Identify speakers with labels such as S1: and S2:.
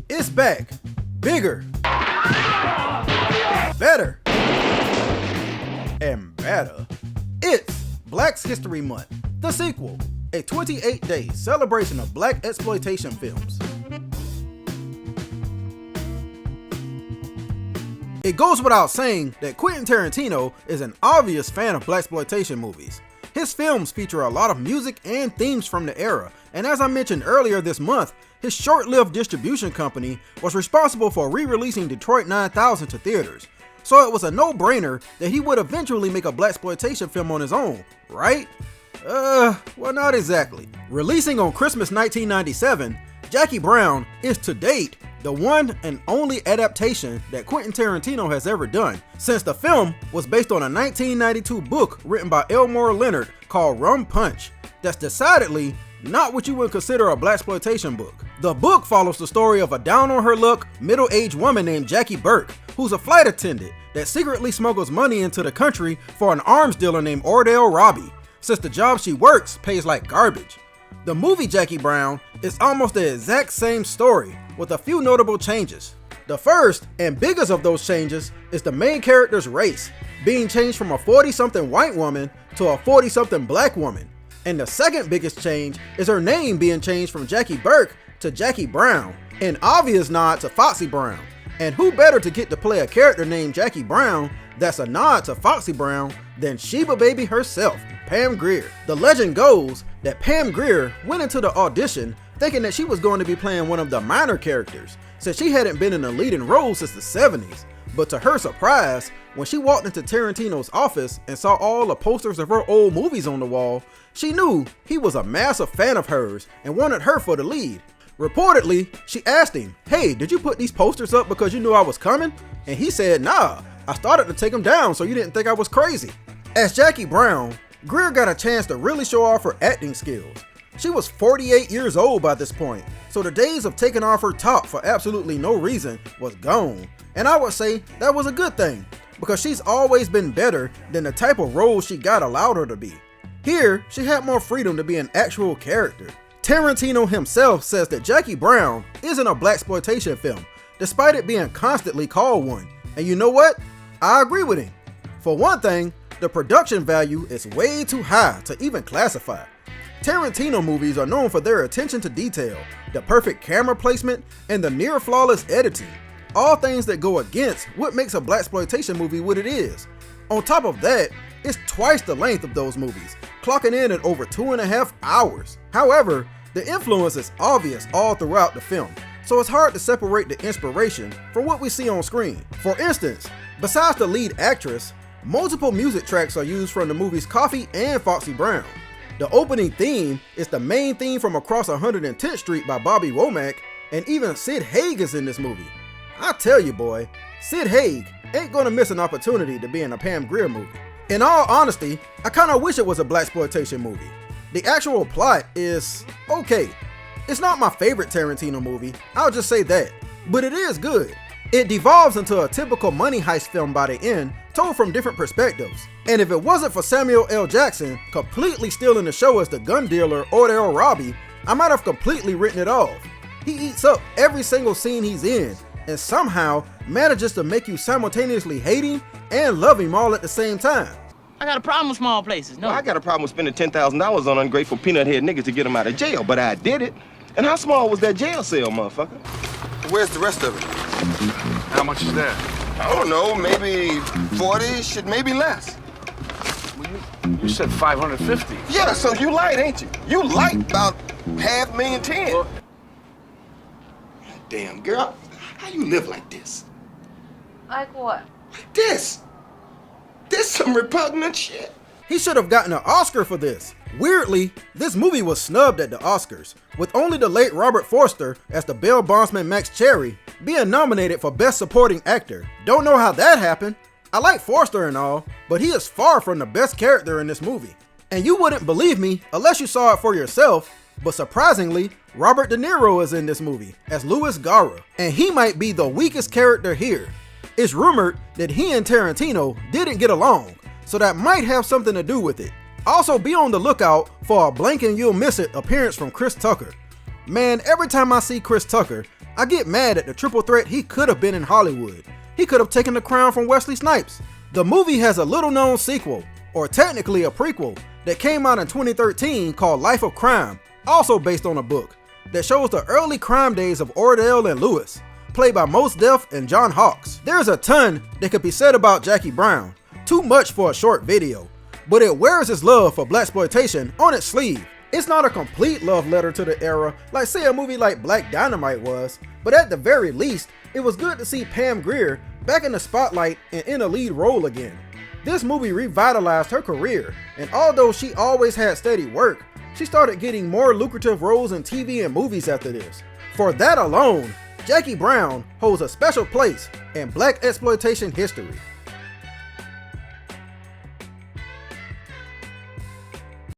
S1: It's back. Bigger. Better. And better. It's Black History Month, the sequel, a 28-day celebration of black exploitation films. It goes without saying that Quentin Tarantino is an obvious fan of blaxploitation movies. His films feature a lot of music and themes from the era, and as I mentioned earlier this month, his short-lived distribution company was responsible for re-releasing Detroit 9000 to theaters. So it was a no-brainer that he would eventually make a blaxploitation film on his own, right? Well, not exactly. Releasing on Christmas 1997, Jackie Brown is to date the one and only adaptation that Quentin Tarantino has ever done, since the film was based on a 1992 book written by Elmore Leonard called Rum Punch. That's decidedly not what you would consider a blaxploitation book. The book follows the story of a down-on-her-luck, middle-aged woman named Jackie Burke, who's a flight attendant that secretly smuggles money into the country for an arms dealer named Ordell Robbie, since the job she works pays like garbage. The movie Jackie Brown is almost the exact same story, with a few notable changes. The first and biggest of those changes is the main character's race, being changed from a 40-something white woman to a 40-something black woman. And the second biggest change is her name being changed from Jackie Burke to Jackie Brown, an obvious nod to Foxy Brown. And who better to get to play a character named Jackie Brown that's a nod to Foxy Brown than Sheba Baby herself, Pam Grier. The legend goes that Pam Grier went into the audition thinking that she was going to be playing one of the minor characters, since she hadn't been in a leading role since the 70s. But to her surprise, when she walked into Tarantino's office and saw all the posters of her old movies on the wall, she knew he was a massive fan of hers and wanted her for the lead. Reportedly, she asked him, "Hey, did you put these posters up because you knew I was coming?" And he said, "Nah, I started to take them down so you didn't think I was crazy." As Jackie Brown, Grier got a chance to really show off her acting skills. She was 48 years old by this point, so the days of taking off her top for absolutely no reason was gone. And I would say that was a good thing, because she's always been better than the type of role she got allowed her to be. Here, she had more freedom to be an actual character. Tarantino himself says that Jackie Brown isn't a blaxploitation film, despite it being constantly called one. And you know what? I agree with him. For one thing, the production value is way too high to even classify. Tarantino movies are known for their attention to detail, the perfect camera placement, and the near flawless editing. All things that go against what makes a blaxploitation movie what it is. On top of that, it's twice the length of those movies, clocking in at over 2.5 hours. However, the influence is obvious all throughout the film, so it's hard to separate the inspiration from what we see on screen. For instance, besides the lead actress, multiple music tracks are used from the movies Coffee and Foxy Brown. The opening theme is the main theme from Across 110th Street by Bobby Womack, and even Sid Haig is in this movie. I tell you boy, Sid Haig ain't gonna miss an opportunity to be in a Pam Grier movie. In all honesty, I kinda wish it was a blaxploitation movie. The actual plot is okay. It's not my favorite Tarantino movie, I'll just say that, but it is good. It devolves into a typical money heist film by the end, told from different perspectives. And if it wasn't for Samuel L. Jackson completely stealing the show as the gun dealer Ordell Robbie, I might have completely written it off. He eats up every single scene he's in, and somehow manages to make you simultaneously hate him and love him all at the same time.
S2: I got a problem with small places, no.
S3: Well, I got a problem with spending $10,000 on ungrateful peanut head niggas to get them out of jail, but I did it. And how small was that jail cell, motherfucker?
S4: Where's the rest of it?
S5: How much is that?
S4: I don't know, maybe 40, shit, maybe less.
S5: You said 550.
S4: Yeah, so you light, ain't you? You light about $500,010.
S5: Well,
S4: damn, girl, how you live like this?
S6: Like what?
S4: Like this. This some repugnant shit.
S1: He should have gotten an Oscar for this. Weirdly, this movie was snubbed at the Oscars, with only the late Robert Forster as the bail bondsman Max Cherry being nominated for Best Supporting Actor. Don't know how that happened. I like Forster and all, but he is far from the best character in this movie. And you wouldn't believe me unless you saw it for yourself, but surprisingly, Robert De Niro is in this movie as Louis Gara, and he might be the weakest character here. It's rumored that he and Tarantino didn't get along, so that might have something to do with it. Also be on the lookout for a blink and you'll miss it appearance from Chris Tucker. Man, every time I see Chris Tucker, I get mad at the triple threat he could have been in Hollywood. He could have taken the crown from Wesley Snipes. The movie has a little known sequel, or technically a prequel, that came out in 2013 called Life of Crime, also based on a book, that shows the early crime days of Ordell and Lewis, played by Mos Def and John Hawkes. There's a ton that could be said about Jackie Brown, too much for a short video, but it wears its love for blaxploitation on its sleeve. It's not a complete love letter to the era like say a movie like Black Dynamite was, but at the very least, it was good to see Pam Grier back in the spotlight and in a lead role again. This movie revitalized her career, and although she always had steady work, she started getting more lucrative roles in TV and movies after this. For that alone, Jackie Brown holds a special place in black exploitation history.